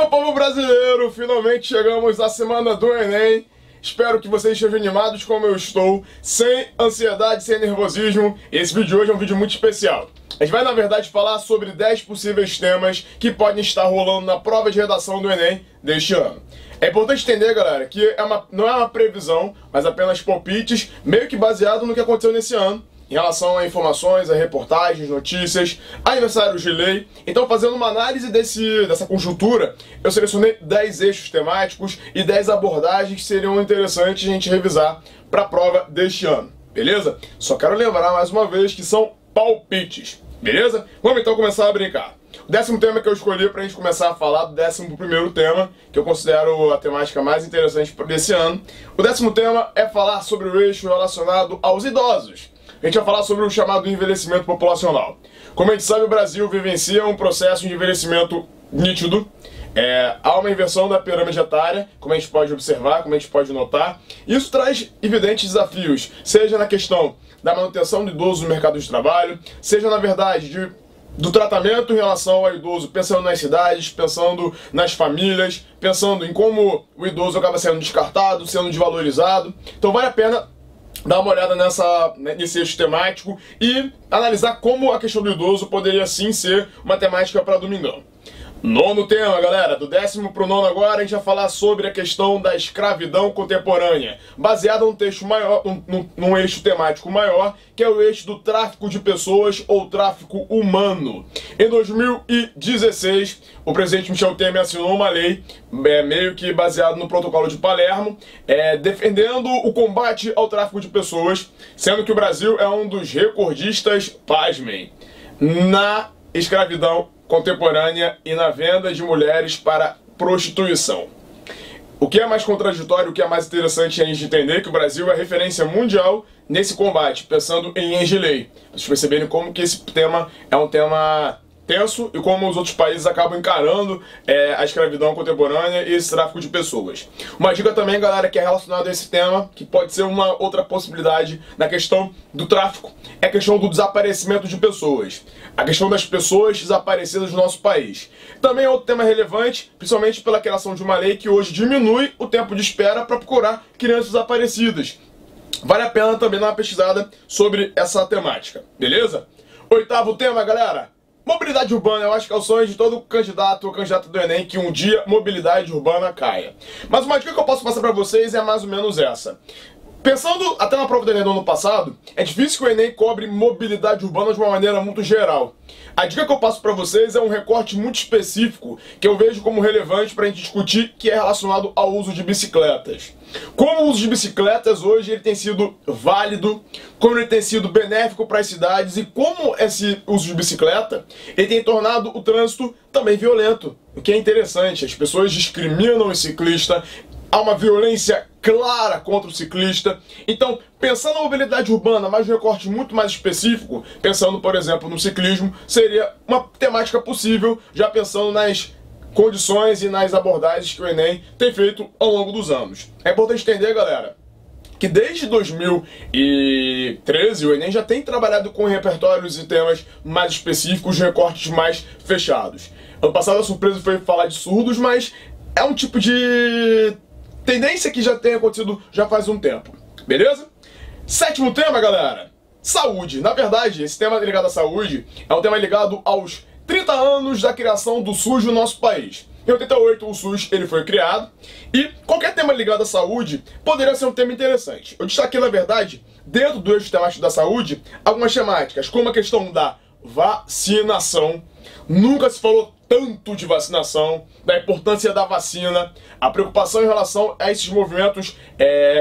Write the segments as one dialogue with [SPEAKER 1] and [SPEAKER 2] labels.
[SPEAKER 1] meu povo brasileiro! Finalmente chegamos à semana do Enem. Espero que vocês estejam animados como eu estou, sem ansiedade, sem nervosismo. Esse vídeo de hoje é um vídeo muito especial. A gente vai, na verdade, falar sobre 10 possíveis temas que podem estar rolando na prova de redação do Enem deste ano. É importante entender, galera, que não é uma previsão, mas apenas palpites, meio que baseado no que aconteceu nesse ano, em relação a informações, a reportagens, notícias, aniversários de lei. Então, fazendo uma análise dessa conjuntura, eu selecionei 10 eixos temáticos e 10 abordagens que seriam interessantes a gente revisar para a prova deste ano, beleza? Só quero lembrar mais uma vez que são palpites, beleza? Vamos então começar a brincar. O 10º tema que eu escolhi para a gente começar a falar do 11º tema, que eu considero a temática mais interessante desse ano. O 10º tema é falar sobre o eixo relacionado aos idosos. A gente vai falar sobre o chamado envelhecimento populacional. Como a gente sabe, o Brasil vivencia um processo de envelhecimento nítido. Há uma inversão da pirâmide etária, como a gente pode observar, como a gente pode notar. Isso traz evidentes desafios, seja na questão da manutenção do idoso no mercado de trabalho, seja, na verdade, do tratamento em relação ao idoso, pensando nas cidades, pensando nas famílias, pensando em como o idoso acaba sendo descartado, sendo desvalorizado. Então vale a pena dar uma olhada nesse eixo temático e analisar como a questão do idoso poderia sim ser uma temática para domingão. 9º tema, galera, do 10º para o 9º agora, a gente vai falar sobre a questão da escravidão contemporânea, baseada num texto maior, num eixo temático maior, que é o eixo do tráfico de pessoas ou tráfico humano. Em 2016, o presidente Michel Temer assinou uma lei, meio que baseado no Protocolo de Palermo, defendendo o combate ao tráfico de pessoas, sendo que o Brasil é um dos recordistas, pasmem, na escravidão contemporânea e na venda de mulheres para prostituição. O que é mais contraditório, o que é mais interessante é a gente entender que o Brasil é referência mundial nesse combate, pensando em leis de lei. Pra vocês perceberem como que esse tema é um tema tenso e como os outros países acabam encarando a escravidão contemporânea e esse tráfico de pessoas. Uma dica também, galera, que é relacionada a esse tema, que pode ser uma outra possibilidade na questão do tráfico, é a questão do desaparecimento de pessoas. A questão das pessoas desaparecidas no nosso país. Também é outro tema relevante, principalmente pela criação de uma lei que hoje diminui o tempo de espera para procurar crianças desaparecidas. Vale a pena também dar uma pesquisada sobre essa temática, beleza? 8º tema, galera. Mobilidade urbana, eu acho que é o sonho de todo candidato ou candidata do Enem que um dia mobilidade urbana caia. Mas uma dica que eu posso passar pra vocês é mais ou menos essa. Pensando até na prova do Enem do ano passado, é difícil que o Enem cobre mobilidade urbana de uma maneira muito geral. A dica que eu passo pra vocês é um recorte muito específico que eu vejo como relevante pra gente discutir, que é relacionado ao uso de bicicletas. Como o uso de bicicletas hoje ele tem sido válido, como ele tem sido benéfico para as cidades e como esse uso de bicicleta ele tem tornado o trânsito também violento. O que é interessante, as pessoas discriminam o ciclista, há uma violência clara contra o ciclista. Então, pensando na mobilidade urbana, mas um recorte muito mais específico, pensando, por exemplo, no ciclismo, seria uma temática possível, já pensando nas condições e nas abordagens que o Enem tem feito ao longo dos anos. É importante entender, galera, que desde 2013 o Enem já tem trabalhado com repertórios e temas mais específicos, recortes mais fechados. Ano passado a surpresa foi falar de surdos, mas é um tipo de tendência que já tem acontecido já faz um tempo, beleza? 7º tema, galera, saúde. Na verdade, esse tema ligado à saúde é um tema ligado aos 30 anos da criação do SUS no nosso país. Em 88 o SUS ele foi criado e qualquer tema ligado à saúde poderia ser um tema interessante. Eu destaquei, na verdade, dentro do eixo temático da saúde, algumas temáticas, como a questão da vacinação. Nunca se falou tanto de vacinação, da importância da vacina, a preocupação em relação a esses movimentos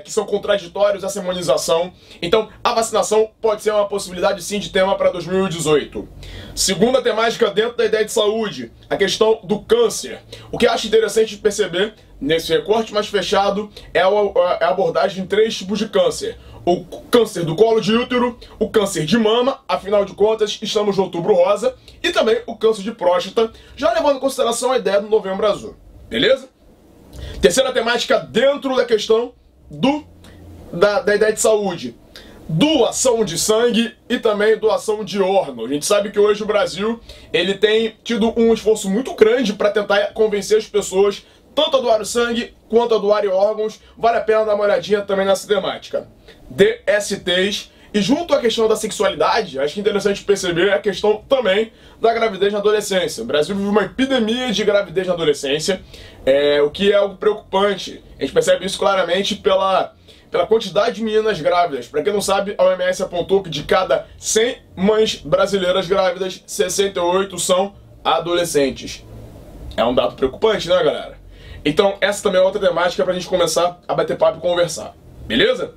[SPEAKER 1] que são contraditórios à imunização. Então, a vacinação pode ser uma possibilidade sim de tema para 2018. Segunda temática dentro da ideia de saúde, a questão do câncer. O que eu acho interessante de perceber nesse recorte mais fechado é a abordagem de 3 tipos de câncer. O câncer do colo de útero, o câncer de mama, afinal de contas estamos no Outubro Rosa, e também o câncer de próstata, já levando em consideração a ideia do Novembro Azul, beleza? Terceira temática dentro da questão da ideia de saúde, doação de sangue e também doação de órgãos. A gente sabe que hoje o Brasil ele tem tido um esforço muito grande para tentar convencer as pessoas tanto a doar o sangue quanto a doar órgãos. Vale a pena dar uma olhadinha também nessa temática. DSTs. E junto à questão da sexualidade, acho que é interessante perceber a questão também da gravidez na adolescência. O Brasil vive uma epidemia de gravidez na adolescência, o que é algo preocupante. A gente percebe isso claramente pela quantidade de meninas grávidas. Para quem não sabe, a OMS apontou que de cada 100 mães brasileiras grávidas, 68 são adolescentes. É um dado preocupante, né, galera? Então, essa também é outra temática pra gente começar a bater papo e conversar. Beleza?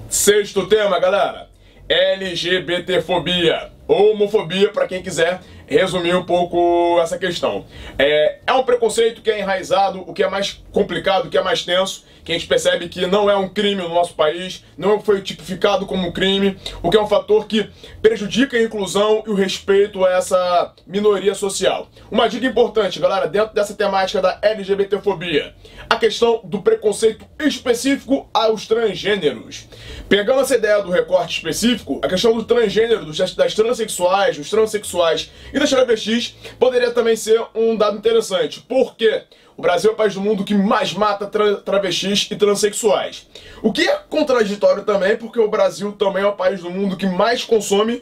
[SPEAKER 1] Sexto tema, galera. LGBTfobia. Ou homofobia, para quem quiser resumir um pouco essa questão. É um preconceito que é enraizado, o que é mais complicado, o que é mais tenso, que a gente percebe que não é um crime no nosso país, não foi tipificado como crime, o que é um fator que prejudica a inclusão e o respeito a essa minoria social. Uma dica importante, galera, dentro dessa temática da LGBTfobia, a questão do preconceito específico aos transgêneros. Pegando essa ideia do recorte específico, a questão do transgênero, das transexuais, dos transexuais e das travestis poderia também ser um dado interessante. Por quê? O Brasil é o país do mundo que mais mata travestis e transexuais. O que é contraditório também, porque o Brasil também é o país do mundo que mais consome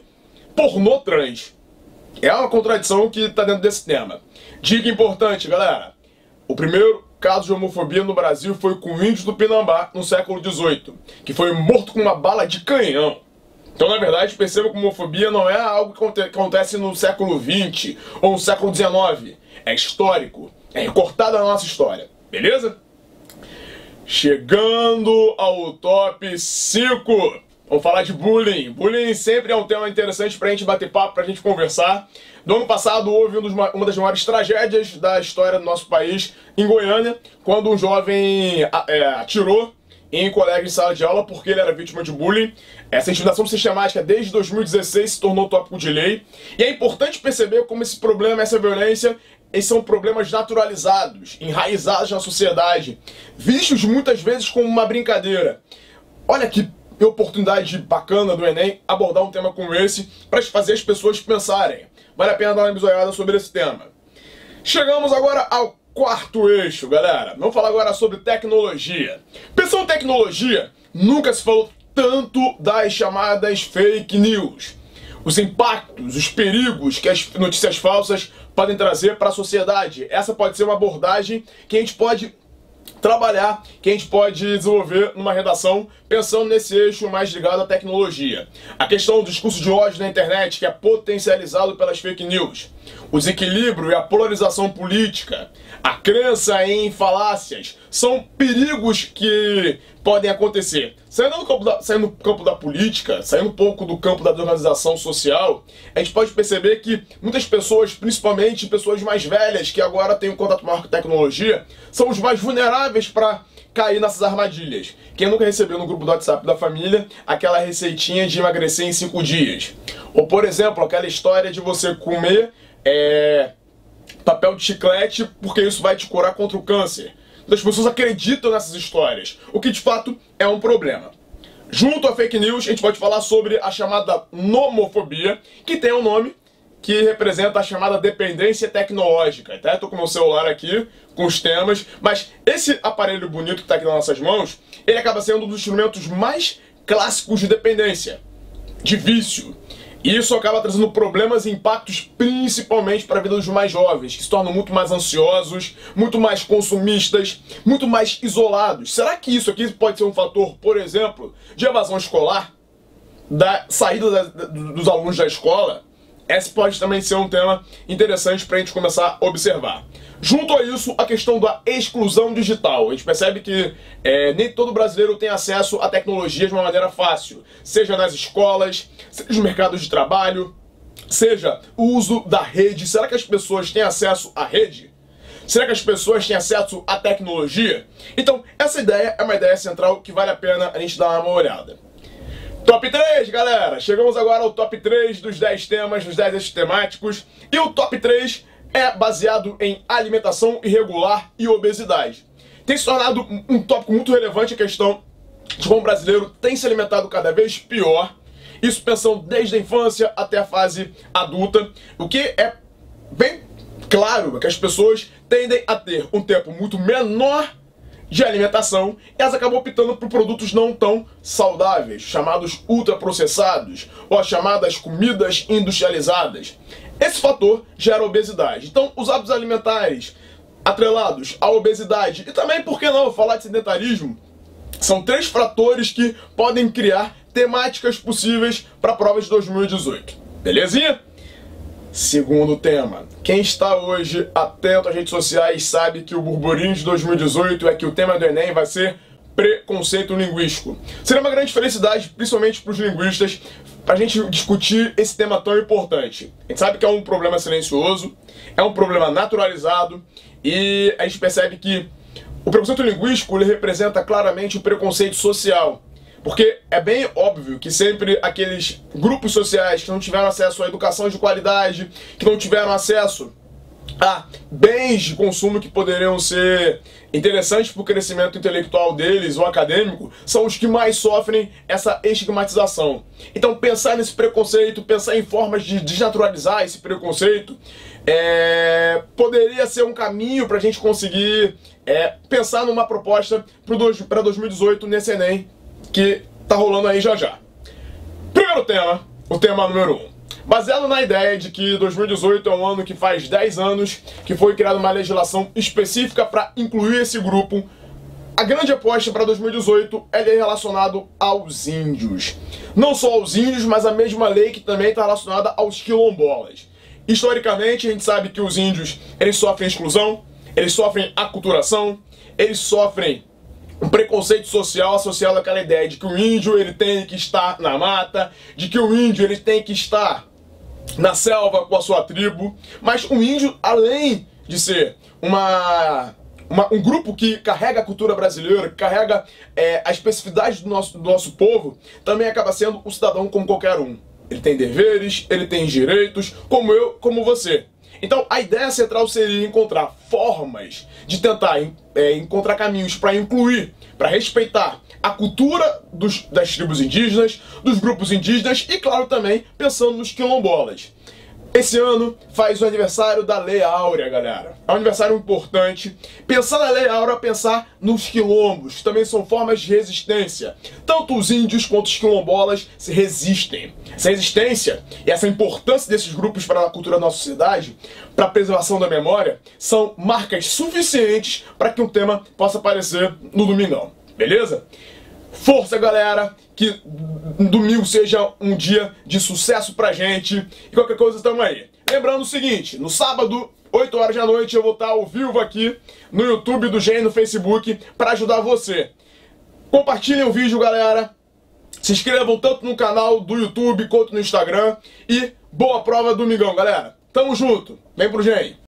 [SPEAKER 1] pornô trans. É uma contradição que está dentro desse tema. Dica importante, galera. O primeiro caso de homofobia no Brasil foi com o índio do Pinambá, no século XVIII, que foi morto com uma bala de canhão. Então, na verdade, perceba que homofobia não é algo que acontece no século XX ou no século XIX. É histórico. É recortada na nossa história. Beleza? Chegando ao top 5. Vamos falar de bullying. Bullying sempre é um tema interessante pra gente bater papo, pra gente conversar. No ano passado houve uma das maiores tragédias da história do nosso país, em Goiânia, quando um jovem atirou em colega em sala de aula porque ele era vítima de bullying. Essa intimidação sistemática desde 2016 se tornou tópico de lei. E é importante perceber como esse problema, essa violência, esses são problemas naturalizados, enraizados na sociedade, vistos muitas vezes como uma brincadeira. Olha que oportunidade bacana do Enem abordar um tema como esse para fazer as pessoas pensarem. Vale a pena dar uma bisoiada sobre esse tema. Chegamos agora ao quarto eixo, galera. Vamos falar agora sobre tecnologia. Pensando em tecnologia, nunca se falou tanto das chamadas fake news. Os impactos, os perigos que as notícias falsas podem trazer para a sociedade. Essa pode ser uma abordagem que a gente pode trabalhar, que a gente pode desenvolver numa redação pensando nesse eixo mais ligado à tecnologia. A questão do discurso de ódio na internet, que é potencializado pelas fake news. O desequilíbrio e a polarização política, a crença em falácias, são perigos que podem acontecer. Saindo do campo da política, saindo um pouco do campo da organização social, a gente pode perceber que muitas pessoas, principalmente pessoas mais velhas, que agora têm um contato maior com a tecnologia, são os mais vulneráveis para cair nessas armadilhas. Quem nunca recebeu no grupo do WhatsApp da família aquela receitinha de emagrecer em 5 dias? Ou, por exemplo, aquela história de você comer papel de chiclete porque isso vai te curar contra o câncer. As pessoas acreditam nessas histórias, o que de fato é um problema. Junto à fake news, a gente pode falar sobre a chamada nomofobia, que tem um nome que representa a chamada dependência tecnológica. Até estou com meu celular aqui, com os temas, mas esse aparelho bonito que está aqui nas nossas mãos, ele acaba sendo um dos instrumentos mais clássicos de dependência, de vício. E isso acaba trazendo problemas e impactos principalmente para a vida dos mais jovens, que se tornam muito mais ansiosos, muito mais consumistas, muito mais isolados. Será que isso aqui pode ser um fator, por exemplo, de evasão escolar? Da saída dos alunos da escola? Esse pode também ser um tema interessante para a gente começar a observar. Junto a isso, a questão da exclusão digital. A gente percebe que nem todo brasileiro tem acesso à tecnologia de uma maneira fácil. Seja nas escolas, seja nos mercados de trabalho, seja o uso da rede. Será que as pessoas têm acesso à rede? Será que as pessoas têm acesso à tecnologia? Então, essa ideia é uma ideia central que vale a pena a gente dar uma olhada. Top 3, galera! Chegamos agora ao top 3 dos 10 temas, dos 10 eixos temáticos. E o top 3 é baseado em alimentação irregular e obesidade. Tem se tornado um tópico muito relevante a questão de como o brasileiro tem se alimentado cada vez pior. Isso pensando desde a infância até a fase adulta, o que é bem claro que as pessoas tendem a ter um tempo muito menor de alimentação e elas acabam optando por produtos não tão saudáveis, chamados ultraprocessados, ou as chamadas comidas industrializadas. Esse fator gera obesidade. Então, os hábitos alimentares atrelados à obesidade e também, por que não, falar de sedentarismo, são 3 fatores que podem criar temáticas possíveis para a prova de 2018. Belezinha? Segundo tema, quem está hoje atento às redes sociais sabe que o burburinho de 2018 é que o tema do Enem vai ser preconceito linguístico. Seria uma grande felicidade, principalmente para os linguistas, para a gente discutir esse tema tão importante. A gente sabe que é um problema silencioso, é um problema naturalizado e a gente percebe que o preconceito linguístico ele representa claramente o preconceito social. Porque é bem óbvio que sempre aqueles grupos sociais que não tiveram acesso à educação de qualidade, que não tiveram acesso a bens de consumo que poderiam ser interessantes para o crescimento intelectual deles ou acadêmico, são os que mais sofrem essa estigmatização. Então pensar nesse preconceito, pensar em formas de desnaturalizar esse preconceito, poderia ser um caminho para a gente conseguir pensar numa proposta para 2018 nesse Enem que tá rolando aí já já. Primeiro tema, o tema número 1. Baseado na ideia de que 2018 é um ano que faz 10 anos que foi criada uma legislação específica para incluir esse grupo, a grande aposta para 2018 é relacionado aos índios. Não só aos índios, mas a mesma lei que também está relacionada aos quilombolas. Historicamente, a gente sabe que os índios eles sofrem exclusão, eles sofrem aculturação, eles sofrem um preconceito social associado àquela ideia de que o índio ele tem que estar na mata, de que o índio ele tem que estar na selva com a sua tribo. Mas o índio, além de ser um grupo que carrega a cultura brasileira, que carrega a especificidade do nosso povo, também acaba sendo um cidadão como qualquer um. Ele tem deveres, ele tem direitos, como eu, como você. Então a ideia central seria encontrar formas de tentar encontrar caminhos para incluir, para respeitar a cultura das tribos indígenas, dos grupos indígenas e, claro, também pensando nos quilombolas. Esse ano faz o aniversário da Lei Áurea, galera. É um aniversário importante. Pensar na Lei Áurea, pensar nos quilombos, que também são formas de resistência. Tanto os índios quanto os quilombolas se resistem. Essa resistência e essa importância desses grupos para a cultura da nossa sociedade, para a preservação da memória, são marcas suficientes para que um tema possa aparecer no domingão. Beleza? Força, galera! Que domingo seja um dia de sucesso pra gente. E qualquer coisa, tamo aí. Lembrando o seguinte, no sábado, 8 horas da noite, eu vou estar ao vivo aqui no YouTube do Gen, no Facebook, pra ajudar você. Compartilhem o vídeo, galera. Se inscrevam tanto no canal do YouTube quanto no Instagram. E boa prova domingão, galera. Tamo junto. Vem pro Gen.